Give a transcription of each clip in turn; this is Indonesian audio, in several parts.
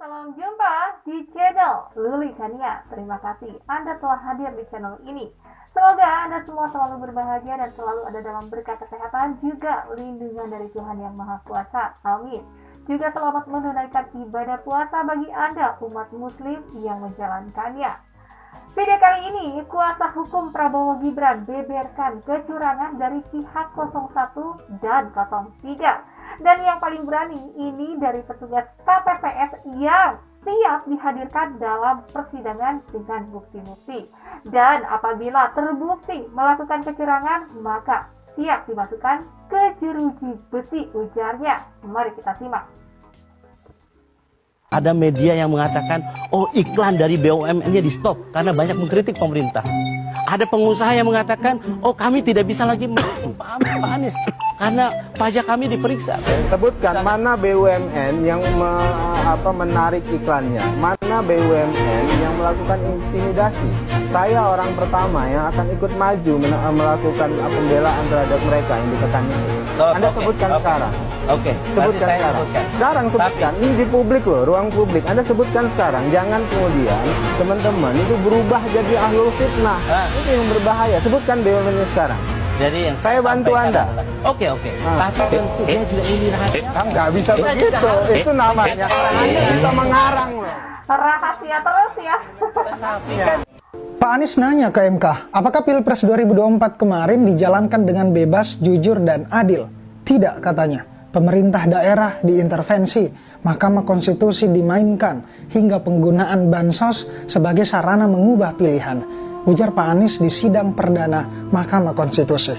Salam jumpa di channel Luli Kania. Terima kasih Anda telah hadir di channel ini. Semoga Anda semua selalu berbahagia dan selalu ada dalam berkat kesehatan, juga lindungan dari Tuhan Yang Maha Kuasa. Amin. Juga selamat menunaikan ibadah puasa bagi Anda umat muslim yang menjalankannya. Video kali ini, kuasa hukum Prabowo Gibran beberkan kecurangan dari pihak 01 dan 03. Dan yang paling berani ini dari petugas KPPS yang siap dihadirkan dalam persidangan dengan bukti-bukti. Dan apabila terbukti melakukan kecurangan, maka siap dimasukkan ke jeruji besi, ujarnya. Mari kita simak. Ada media yang mengatakan, oh iklan dari BUMN-nya di stop karena banyak mengkritik pemerintah. Ada pengusaha yang mengatakan, oh kami tidak bisa lagi mendukung Pak Anies karena pajak kami diperiksa. Sebutkan mana BUMN yang menarik iklannya, mana BUMN yang melakukan intimidasi. Saya orang pertama yang akan ikut maju melakukan pembelaan terhadap mereka yang ditekan itu. Anda sebutkan sekarang. Oke. Sebutkan sekarang. Sekarang sebutkan. Ini di publik loh, ruang publik. Anda sebutkan sekarang. Jangan kemudian teman-teman itu berubah jadi ahlul fitnah. Itu yang berbahaya. Sebutkan BUMN-nya sekarang. Jadi yang saya bantu Anda. Oke. Tapi tentu dia juga ini rahasia. Nggak bisa begitu. Itu namanya. Anda bisa mengarang loh. Rahasia terus ya. Pak Anies nanya ke MK, apakah Pilpres 2024 kemarin dijalankan dengan bebas, jujur, dan adil? Tidak, katanya. Pemerintah daerah diintervensi, Mahkamah Konstitusi dimainkan, hingga penggunaan bansos sebagai sarana mengubah pilihan. Ujar Pak Anies di sidang perdana Mahkamah Konstitusi.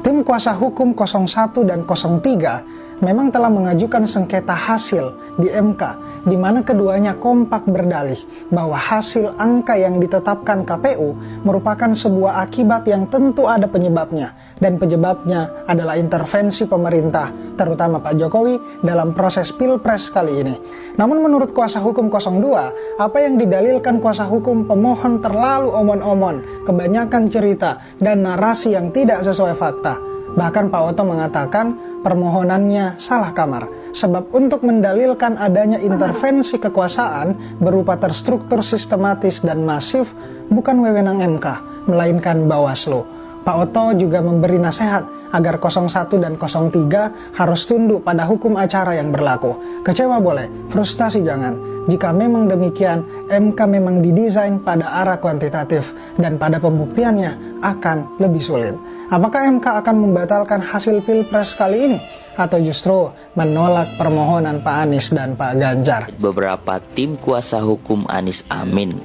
Tim kuasa hukum 01 dan 03 memang telah mengajukan sengketa hasil di MK, di mana keduanya kompak berdalih bahwa hasil angka yang ditetapkan KPU merupakan sebuah akibat yang tentu ada penyebabnya, dan penyebabnya adalah intervensi pemerintah, terutama Pak Jokowi, dalam proses Pilpres kali ini. Namun menurut kuasa hukum 02, apa yang didalilkan kuasa hukum pemohon terlalu omon-omon, kebanyakan cerita, dan narasi yang tidak sesuai fakta. Bahkan Pak Oto mengatakan permohonannya salah kamar, sebab untuk mendalilkan adanya intervensi kekuasaan berupa terstruktur sistematis dan masif bukan wewenang MK, melainkan Bawaslu. Pak Oto juga memberi nasihat agar 01 dan 03 harus tunduk pada hukum acara yang berlaku. Kecewa boleh, frustasi jangan. Jika memang demikian, MK memang didesain pada arah kuantitatif dan pada pembuktiannya akan lebih sulit. Apakah MK akan membatalkan hasil Pilpres kali ini? Atau justru menolak permohonan Pak Anies dan Pak Ganjar? Beberapa tim kuasa hukum Anies Amin,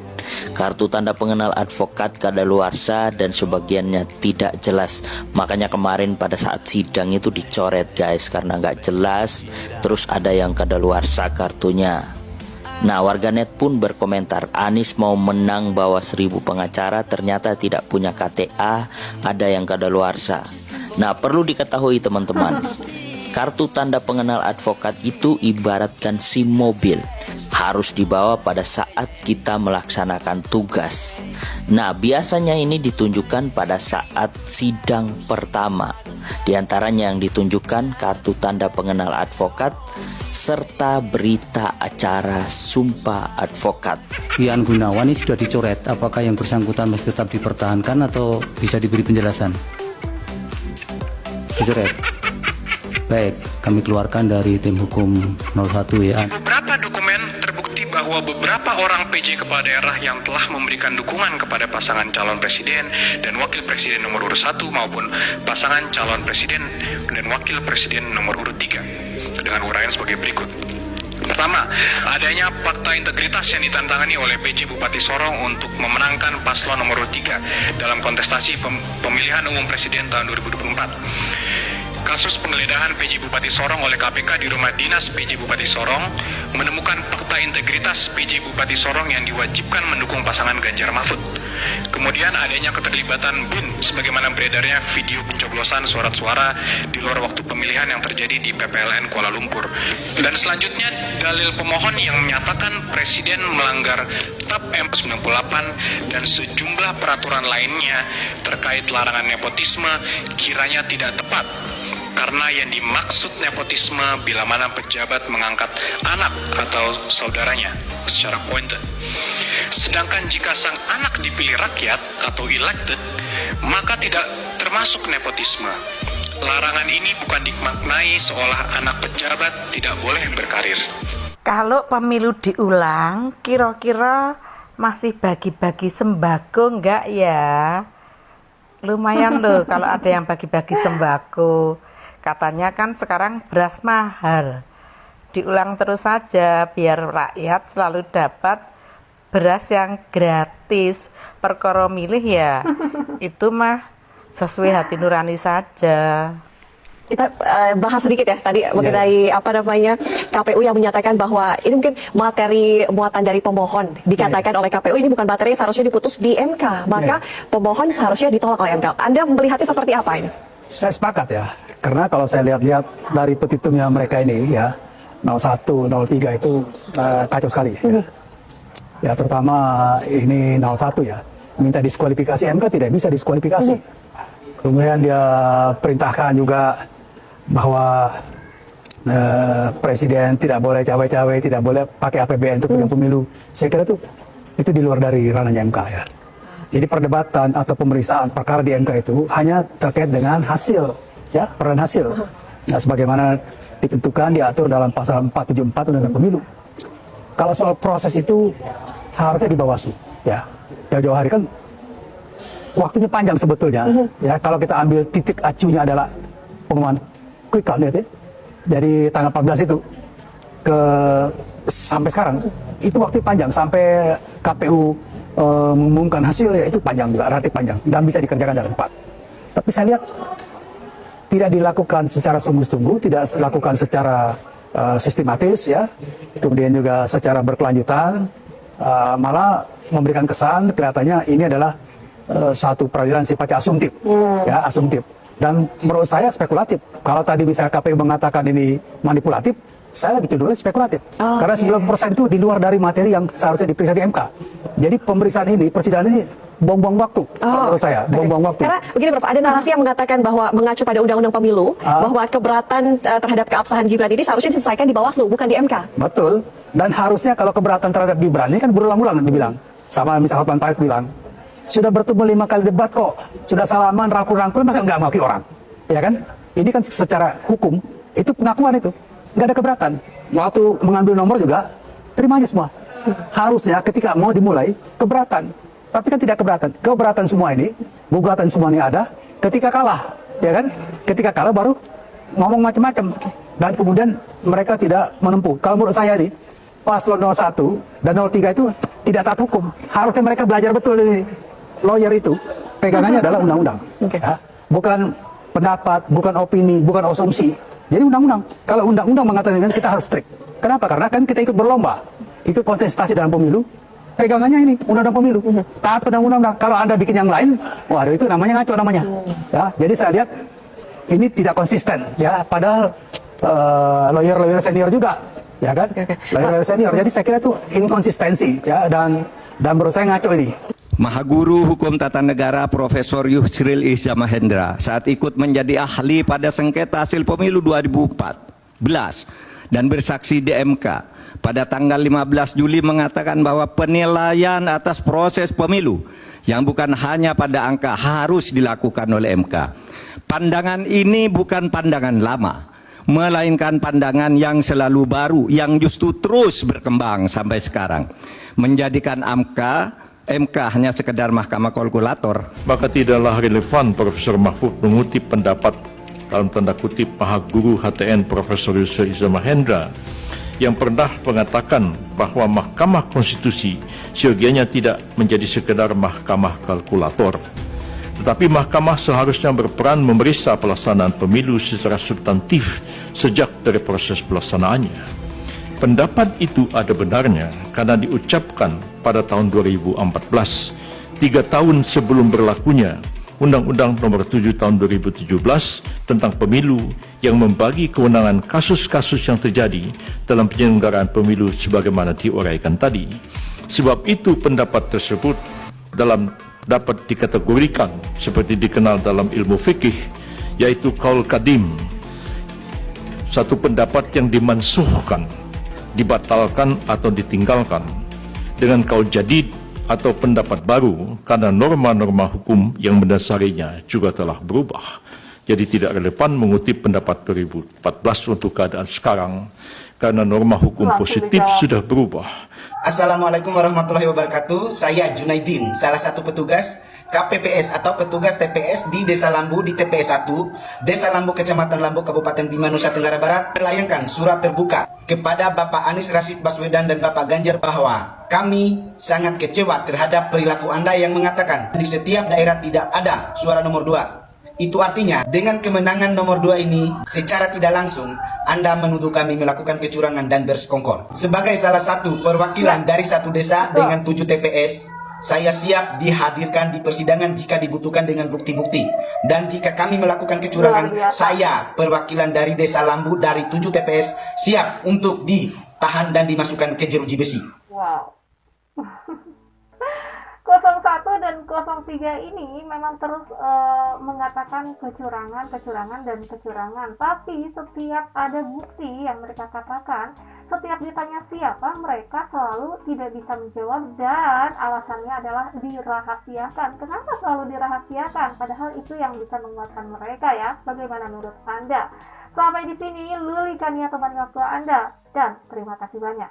kartu tanda pengenal advokat kadaluarsa dan sebagiannya tidak jelas. Makanya kemarin pada saat sidang itu dicoret guys, karena nggak jelas. Terus ada yang kadaluarsa kartunya. Nah, warganet pun berkomentar, Anies mau menang bawa 1000 pengacara, ternyata tidak punya KTA, ada yang kadaluarsa. Nah, perlu diketahui teman-teman, kartu tanda pengenal advokat itu ibaratkan SIM mobil, harus dibawa pada saat kita melaksanakan tugas. Nah, biasanya ini ditunjukkan pada saat sidang pertama. Di antaranya yang ditunjukkan kartu tanda pengenal advokat serta berita acara sumpah advokat. Ian Gunawan ini sudah dicoret, apakah yang bersangkutan masih tetap dipertahankan atau bisa diberi penjelasan? Dicoret. Baik, kami keluarkan dari tim hukum 01 ya. Beberapa dokumen terbukti bahwa beberapa orang PJ kepala daerah yang telah memberikan dukungan kepada pasangan calon presiden dan wakil presiden nomor urut 1 maupun pasangan calon presiden dan wakil presiden nomor urut 3 dengan uraian sebagai berikut. Pertama, adanya fakta integritas yang ditantangani oleh PJ Bupati Sorong untuk memenangkan paslon nomor urut 3 dalam kontestasi pemilihan umum presiden tahun 2024. Kasus penggeledahan PJ Bupati Sorong oleh KPK di rumah dinas PJ Bupati Sorong menemukan fakta integritas PJ Bupati Sorong yang diwajibkan mendukung pasangan Ganjar Mahfud. Kemudian adanya keterlibatan BIN sebagaimana beredarnya video pencoblosan surat suara di luar waktu pemilihan yang terjadi di PPLN Kuala Lumpur. Dan selanjutnya dalil pemohon yang menyatakan Presiden melanggar TAP MP98 dan sejumlah peraturan lainnya terkait larangan nepotisme kiranya tidak tepat. Karena yang dimaksud nepotisme bila mana pejabat mengangkat anak atau saudaranya secara appointed. Sedangkan jika sang anak dipilih rakyat atau elected, maka tidak termasuk nepotisme. Larangan ini bukan dimaknai seolah anak pejabat tidak boleh berkarir. Kalau pemilu diulang, kira-kira masih bagi-bagi sembako enggak ya? Lumayan loh kalau ada yang bagi-bagi sembako. Katanya kan sekarang beras mahal. Diulang terus saja biar rakyat selalu dapat beras yang gratis. Perkara milih ya, itu mah sesuai hati nurani saja. Kita bahas sedikit ya tadi mengenai KPU yang menyatakan bahwa ini mungkin materi muatan dari pemohon dikatakan oleh KPU ini bukan materi yang seharusnya diputus di MK, maka pemohon seharusnya ditolak oleh MK. Anda melihatnya seperti apa ini? Saya sepakat ya, karena kalau saya lihat-lihat dari petitumnya mereka ini ya 01, 03 itu kacau sekali ya. Ya terutama ini 01 ya, minta diskualifikasi, MK tidak bisa diskualifikasi. Kemudian dia perintahkan juga bahwa presiden tidak boleh cawe-cawe, tidak boleh pakai APBN untuk pemilu. Saya kira itu di luar dari ranahnya MK ya. Jadi perdebatan atau pemeriksaan perkara di MK itu hanya terkait dengan hasil, ya, peran hasil. Nah, sebagaimana ditentukan diatur dalam pasal 474 Undang-Undang Pemilu. Kalau soal proses itu harusnya di Bawaslu, ya. Jauh-jauh hari kan waktunya panjang sebetulnya. Ya, kalau kita ambil titik acunya adalah pengumuman quick count ya, dari tanggal 14 itu ke sampai sekarang itu waktu panjang sampai KPU mengumumkan hasil ya, itu panjang juga, relatif panjang dan bisa dikerjakan dalam cepat. Tapi saya lihat tidak dilakukan secara sungguh-sungguh, tidak dilakukan secara sistematis ya, kemudian juga secara berkelanjutan, malah memberikan kesan kelihatannya ini adalah satu peradilan sifatnya asumtif, ya, asumtif. Dan menurut saya spekulatif. Kalau tadi misalnya KPU mengatakan ini manipulatif, saya lebih cenderung spekulatif. Karena 90% itu di luar dari materi yang seharusnya diperiksa di MK. Jadi pemeriksaan ini, persidangan ini buang-buang waktu. Menurut saya, buang-buang waktu. Karena begini Prof, ada narasi yang mengatakan bahwa mengacu pada Undang-Undang Pemilu, bahwa keberatan terhadap keabsahan Gibran ini seharusnya diselesaikan di Bawaslu, bukan di MK. Betul. Dan harusnya kalau keberatan terhadap Gibran ini kan berulang-ulang dibilang. Sama misalnya Hotman Paris bilang, sudah bertemu 5 kali debat kok, sudah salaman, rangkul-rangkul, masa nggak maki orang, ya kan? Ini kan secara hukum, itu pengakuan itu, nggak ada keberatan. Waktu mengambil nomor juga, terima aja semua. Harusnya ketika mau dimulai, keberatan. Tapi kan tidak keberatan. Keberatan semua ini, gugatan semua ini ada, ketika kalah, ya kan? Ketika kalah baru ngomong macam-macam. Dan kemudian mereka tidak menempuh. Kalau menurut saya nih, paslon 01 dan 03 itu tidak taat hukum. Harusnya mereka belajar betul ini. Lawyer itu pegangannya adalah undang-undang, ya. Bukan pendapat, bukan opini, bukan asumsi. Jadi undang-undang. Kalau undang-undang mengatakan kita harus strict. Kenapa? Karena kan kita ikut berlomba, ikut kontestasi dalam pemilu. Pegangannya ini undang-undang pemilu. Taat pada undang-undang. Kalau Anda bikin yang lain, waduh itu namanya ngaco namanya. Ya, jadi saya lihat ini tidak konsisten. Ya, padahal lawyer-lawyer senior juga, ya kan? Lawyer-lawyer senior. Jadi saya kira itu inkonsistensi, ya, dan menurut saya ngaco ini. Mahaguru Hukum Tata Negara Profesor Yusril Iza Mahendra saat ikut menjadi ahli pada sengketa hasil pemilu 2014 dan bersaksi di MK pada tanggal 15 Juli mengatakan bahwa penilaian atas proses pemilu yang bukan hanya pada angka harus dilakukan oleh MK. Pandangan ini bukan pandangan lama, melainkan pandangan yang selalu baru, yang justru terus berkembang sampai sekarang, menjadikan MK hanya sekedar mahkamah kalkulator. Maka tidaklah relevan Profesor Mahfud mengutip pendapat dalam tanda kutip Mahaguru HTN Profesor Yusril Iza Mahendra yang pernah mengatakan bahwa Mahkamah Konstitusi seyogianya tidak menjadi sekedar mahkamah kalkulator, tetapi mahkamah seharusnya berperan memeriksa pelaksanaan pemilu secara substantif sejak dari proses pelaksanaannya. Pendapat itu ada benarnya karena diucapkan pada tahun 2014, 3 tahun sebelum berlakunya Undang-Undang Nomor 7 Tahun 2017 tentang Pemilu yang membagi kewenangan kasus-kasus yang terjadi dalam penyelenggaraan pemilu sebagaimana diuraikan tadi. Sebab itu pendapat tersebut dapat dikategorikan seperti dikenal dalam ilmu fikih, yaitu qaul qadim, satu pendapat yang dimansuhkan, dibatalkan atau ditinggalkan dengan kaul jadid atau pendapat baru karena norma-norma hukum yang mendasarinya juga telah berubah. Jadi tidak relevan mengutip pendapat 2014 untuk keadaan sekarang karena norma hukum positif sudah berubah. Assalamualaikum warahmatullahi wabarakatuh. Saya Junaidin, salah satu petugas KPPS atau petugas TPS di Desa Lambu di TPS 1, Desa Lambu, Kecamatan Lambu, Kabupaten Bima, Nusa Tenggara Barat, melayangkan surat terbuka kepada Bapak Anies Rashid Baswedan dan Bapak Ganjar bahwa kami sangat kecewa terhadap perilaku Anda yang mengatakan di setiap daerah tidak ada suara nomor 2. Itu artinya dengan kemenangan nomor 2 ini secara tidak langsung Anda menuduh kami melakukan kecurangan dan bersekongkol. Sebagai salah satu perwakilan dari satu desa dengan 7 TPS, saya siap dihadirkan di persidangan jika dibutuhkan dengan bukti-bukti. Dan jika kami melakukan kecurangan, saya perwakilan dari Desa Lambu dari 7 TPS siap untuk ditahan dan dimasukkan ke jeruji besi. Wow. 01 dan 03 ini memang terus mengatakan kecurangan dan kecurangan. Tapi setiap ada bukti yang mereka katakan, setiap ditanya siapa, mereka selalu tidak bisa menjawab dan alasannya adalah dirahasiakan. Kenapa selalu dirahasiakan? Padahal itu yang bisa menguatkan mereka ya. Bagaimana menurut Anda? Sampai di sini Luli Kania teman waktu Anda dan terima kasih banyak.